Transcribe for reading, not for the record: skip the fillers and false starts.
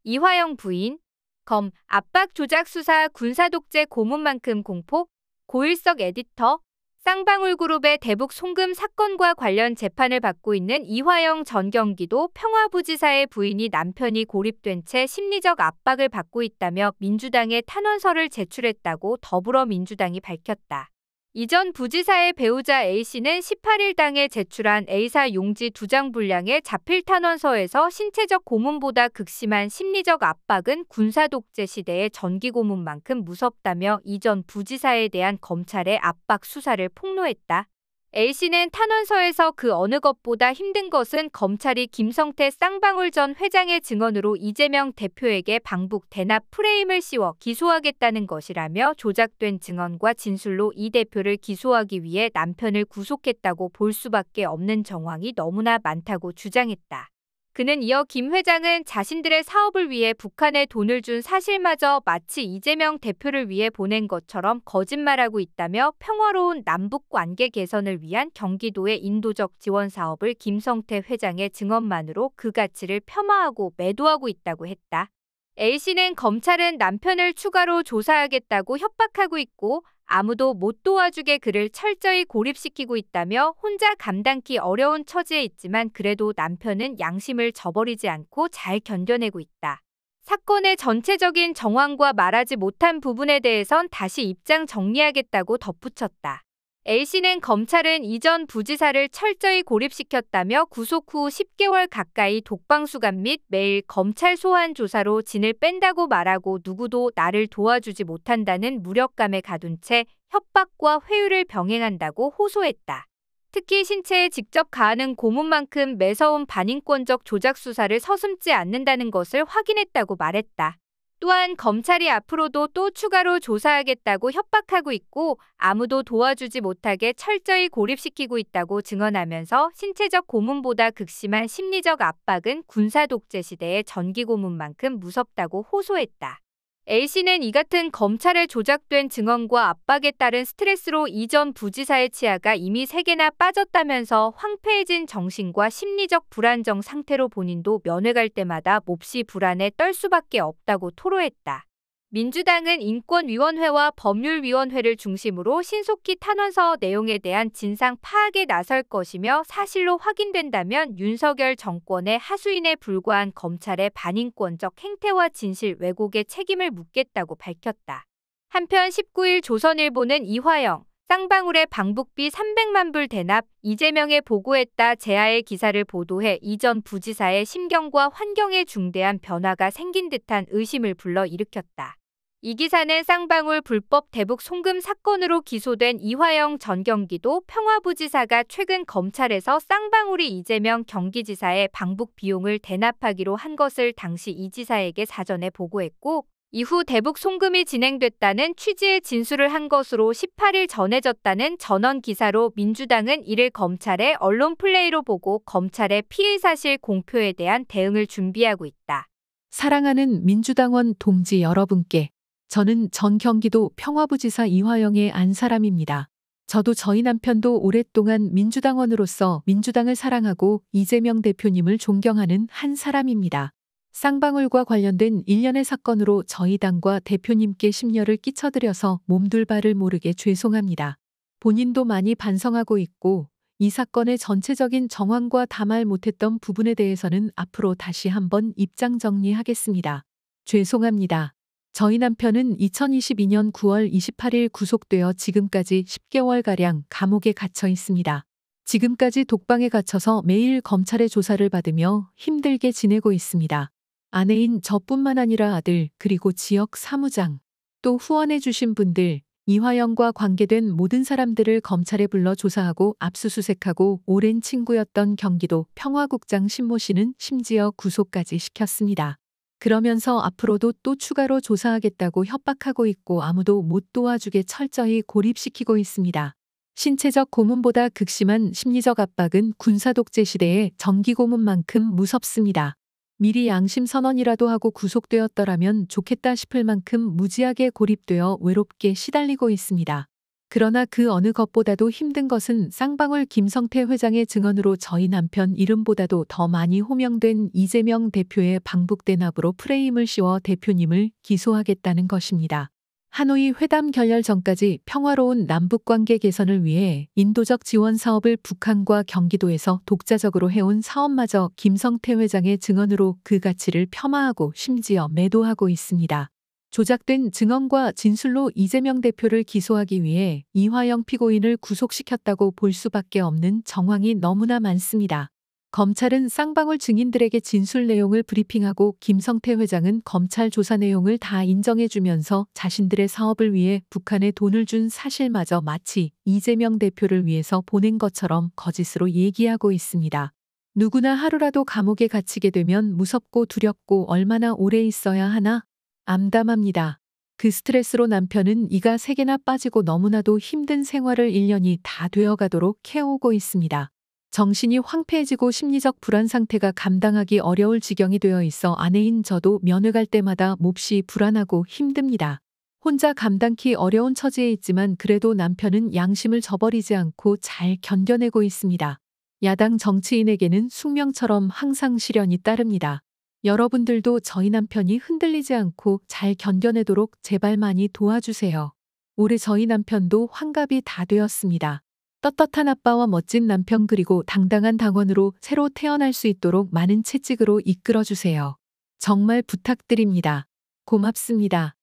이화영 부인, 검, 압박 조작 수사 군사독재 고문만큼 공포, 고일석 에디터, 쌍방울그룹의 대북 송금 사건과 관련 재판을 받고 있는 이화영 전 경기도 평화부지사의 부인이 남편이 고립된 채 심리적 압박을 받고 있다며 민주당에 탄원서를 제출했다고 더불어민주당이 밝혔다. 이전 부지사의 배우자 A씨는 18일 당에 제출한 A사 용지 2장 분량의 자필 탄원서에서 신체적 고문보다 극심한 심리적 압박은 군사독재 시대의 전기고문만큼 무섭다며 이전 부지사에 대한 검찰의 압박 수사를 폭로했다. A씨는 탄원서에서 그 어느 것보다 힘든 것은 검찰이 김성태 쌍방울 전 회장의 증언으로 이재명 대표에게 방북 대납 프레임을 씌워 기소하겠다는 것이라며 조작된 증언과 진술로 이 대표를 기소하기 위해 남편을 구속했다고 볼 수밖에 없는 정황이 너무나 많다고 주장했다. 그는 이어 김 회장은 자신들의 사업을 위해 북한에 돈을 준 사실마저 마치 이재명 대표를 위해 보낸 것처럼 거짓말하고 있다며 평화로운 남북 관계 개선을 위한 경기도의 인도적 지원 사업을 김성태 회장의 증언만으로 그 가치를 폄하하고 매도하고 있다고 했다. A씨는 검찰은 남편을 추가로 조사하겠다고 협박하고 있고 아무도 못 도와주게 그를 철저히 고립시키고 있다며 혼자 감당기 어려운 처지에 있지만 그래도 남편은 양심을 저버리지 않고 잘 견뎌내고 있다. 사건의 전체적인 정황과 말하지 못한 부분에 대해선 다시 입장 정리하겠다고 덧붙였다. A씨는 검찰은 이전 부지사를 철저히 고립시켰다며 구속 후 10개월 가까이 독방수감 및 매일 검찰 소환 조사로 진을 뺀다고 말하고 누구도 나를 도와주지 못한다는 무력감에 가둔 채 협박과 회유를 병행한다고 호소했다. 특히 신체에 직접 가하는 고문만큼 매서운 반인권적 조작 수사를 서슴지 않는다는 것을 확인했다고 말했다. 또한 검찰이 앞으로도 또 추가로 조사하겠다고 협박하고 있고 아무도 도와주지 못하게 철저히 고립시키고 있다고 증언하면서 신체적 고문보다 극심한 심리적 압박은 군사독재 시대의 전기고문만큼 무섭다고 호소했다. A씨는 이 같은 검찰의 조작된 증언과 압박에 따른 스트레스로 이전 부지사의 치아가 이미 3개나 빠졌다면서 황폐해진 정신과 심리적 불안정 상태로 본인도 면회 갈 때마다 몹시 불안에 떨 수밖에 없다고 토로했다. 민주당은 인권위원회와 법률위원회를 중심으로 신속히 탄원서 내용에 대한 진상 파악에 나설 것이며 사실로 확인된다면 윤석열 정권의 하수인에 불과한 검찰의 반인권적 행태와 진실 왜곡에 책임을 묻겠다고 밝혔다. 한편 19일 조선일보는 이화영, 쌍방울의 방북비 300만 불 대납, 이재명에 보고했다 제하의 기사를 보도해 이전 부지사의 심경과 환경에 중대한 변화가 생긴 듯한 의심을 불러일으켰다. 이 기사는 쌍방울 불법 대북 송금 사건으로 기소된 이화영 전 경기도 평화부지사가 최근 검찰에서 쌍방울이 이재명 경기지사의 방북 비용을 대납하기로 한 것을 당시 이 지사에게 사전에 보고했고 이후 대북 송금이 진행됐다는 취지의 진술을 한 것으로 18일 전해졌다는 전원 기사로 민주당은 이를 검찰의 언론 플레이로 보고 검찰의 피의사실 공표에 대한 대응을 준비하고 있다. 사랑하는 민주당원 동지 여러분께 저는 전 경기도 평화부지사 이화영의 안 사람입니다. 저도 저희 남편도 오랫동안 민주당원으로서 민주당을 사랑하고 이재명 대표님을 존경하는 한 사람입니다. 쌍방울과 관련된 일련의 사건으로 저희 당과 대표님께 심려를 끼쳐드려서 몸둘 바를 모르게 죄송합니다. 본인도 많이 반성하고 있고 이 사건의 전체적인 정황과 담말 못했던 부분에 대해서는 앞으로 다시 한번 입장 정리하겠습니다. 죄송합니다. 저희 남편은 2022년 9월 28일 구속되어 지금까지 10개월가량 감옥에 갇혀 있습니다. 지금까지 독방에 갇혀서 매일 검찰의 조사를 받으며 힘들게 지내고 있습니다. 아내인 저뿐만 아니라 아들 그리고 지역 사무장 또 후원해 주신 분들 이화영과 관계된 모든 사람들을 검찰에 불러 조사하고 압수수색하고 오랜 친구였던 경기도 평화국장 신모 씨는 심지어 구속까지 시켰습니다. 그러면서 앞으로도 또 추가로 조사하겠다고 협박하고 있고 아무도 못 도와주게 철저히 고립시키고 있습니다. 신체적 고문보다 극심한 심리적 압박은 군사독재 시대의 전기고문만큼 무섭습니다. 미리 양심 선언이라도 하고 구속되었더라면 좋겠다 싶을 만큼 무지하게 고립되어 외롭게 시달리고 있습니다. 그러나 그 어느 것보다도 힘든 것은 쌍방울 김성태 회장의 증언으로 저희 남편 이름보다도 더 많이 호명된 이재명 대표의 방북대 납으로 프레임을 씌워 대표님을 기소하겠다는 것입니다. 하노이 회담 결렬 전까지 평화로운 남북관계 개선을 위해 인도적 지원 사업을 북한과 경기도에서 독자적으로 해온 사업마저 김성태 회장의 증언으로 그 가치를 폄하하고 심지어 매도하고 있습니다. 조작된 증언과 진술로 이재명 대표를 기소하기 위해 이화영 피고인을 구속시켰다고 볼 수밖에 없는 정황이 너무나 많습니다. 검찰은 쌍방울 증인들에게 진술 내용을 브리핑하고 김성태 회장은 검찰 조사 내용을 다 인정해주면서 자신들의 사업을 위해 북한에 돈을 준 사실마저 마치 이재명 대표를 위해서 보낸 것처럼 거짓으로 얘기하고 있습니다. 누구나 하루라도 감옥에 갇히게 되면 무섭고 두렵고 얼마나 오래 있어야 하나? 암담합니다. 그 스트레스로 남편은 이가 3개나 빠지고 너무나도 힘든 생활을 1년이 다 되어가도록 해오고 있습니다. 정신이 황폐해지고 심리적 불안 상태가 감당하기 어려울 지경이 되어 있어 아내인 저도 면회 갈 때마다 몹시 불안하고 힘듭니다. 혼자 감당기 어려운 처지에 있지만 그래도 남편은 양심을 저버리지 않고 잘 견뎌내고 있습니다. 야당 정치인에게는 숙명처럼 항상 시련이 따릅니다. 여러분들도 저희 남편이 흔들리지 않고 잘 견뎌내도록 제발 많이 도와주세요. 올해 저희 남편도 환갑이 다 되었습니다. 떳떳한 아빠와 멋진 남편 그리고 당당한 당원으로 새로 태어날 수 있도록 많은 채찍으로 이끌어주세요. 정말 부탁드립니다. 고맙습니다.